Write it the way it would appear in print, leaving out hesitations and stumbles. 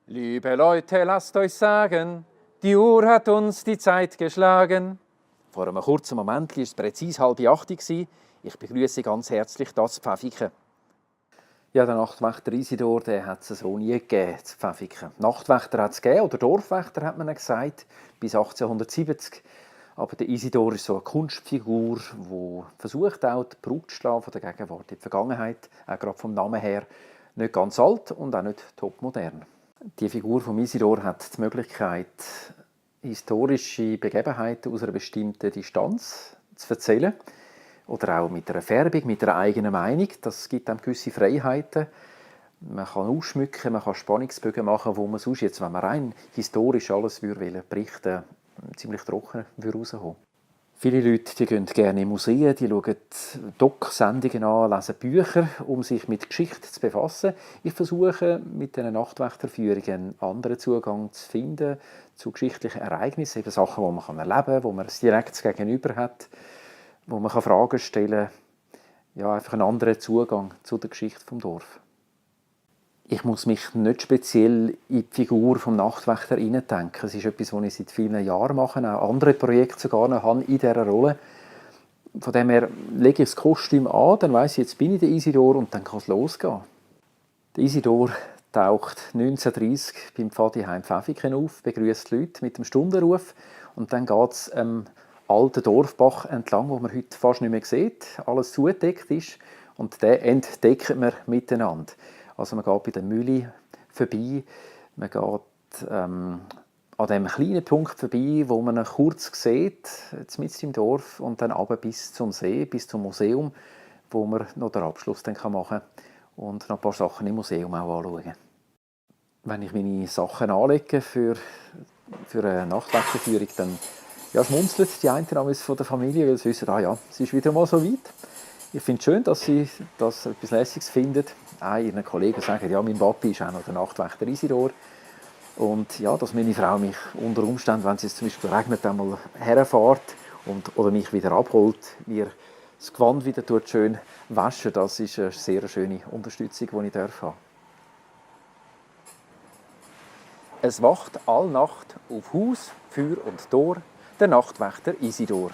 Liebe Leute, lasst euch sagen, die Uhr hat uns die Zeit geschlagen. Vor einem kurzen Moment war es präzise 7:30. Ich begrüße ganz herzlich das Pfäffiken. Ja, der Nachtwächter Isidor, den hat es so nie gegeben, das Pfäffiken. Nachtwächter hat es gegeben, oder Dorfwächter hat man gesagt, bis 1870. Aber der Isidor ist so eine Kunstfigur, die versucht, auch die Brut zu schlagen von der Gegenwart in die Vergangenheit, auch gerade vom Namen her, nicht ganz alt und auch nicht topmodern. Die Figur von Isidor hat die Möglichkeit, historische Begebenheiten aus einer bestimmten Distanz zu erzählen. Oder auch mit einer Färbung, mit einer eigenen Meinung. Das gibt einem gewisse Freiheiten. Man kann ausschmücken, man kann Spannungsbögen machen, wo man sonst jetzt, wenn man rein historisch alles berichten würde, ziemlich trocken rauskommen. Viele Leute die gehen gerne in Museen, die schauen Doc-Sendungen an, lesen Bücher, um sich mit Geschichte zu befassen. Ich versuche mit diesen Nachtwächterführungen einen anderen Zugang zu finden zu geschichtlichen Ereignissen, eben Sachen, die man erleben kann, wo man ein direktes Gegenüber hat, wo man Fragen stellen kann. Ja, einfach einen anderen Zugang zu der Geschichte des Dorf. Ich muss mich nicht speziell in die Figur des Nachtwächter hineindenken. Es ist etwas, was ich seit vielen Jahren mache, auch andere Projekte sogar noch habe in dieser Rolle. Von dem her lege ich das Kostüm an, dann weiss ich, jetzt bin ich der Isidor und dann kann es losgehen. Der Isidor taucht 1930 beim Pfadiheim Pfäffiken auf, begrüßt die Leute mit dem Stundenruf und dann geht es alten Dorfbach entlang, wo man heute fast nicht mehr sieht, alles zugedeckt ist und den entdecken wir miteinander. Also man geht bei der Mühle vorbei, man geht an dem kleinen Punkt vorbei, wo man ihn kurz sieht, mitten im Dorf, und dann runter bis zum See, bis zum Museum, wo man noch den Abschluss dann machen kann und noch ein paar Sachen im Museum auch anschauen. Wenn ich meine Sachen anlege für eine Nachtwächterführung, dann schmunzelt die einen von der Familie, weil sie wissen, es ist wieder mal so weit. Ich finde es schön, dass sie das etwas Lässiges finden. Auch ihren Kollegen sagen, ja, mein Papi ist auch noch der Nachtwächter Isidor. Und ja, dass meine Frau mich unter Umständen, wenn es jetzt zum Beispiel regnet, einmal herfährt oder mich wieder abholt, mir das Gewand wieder schön waschen, das ist eine sehr schöne Unterstützung, die ich haben darf. Es wacht all Nacht auf Haus, Tür und Tor der Nachtwächter Isidor.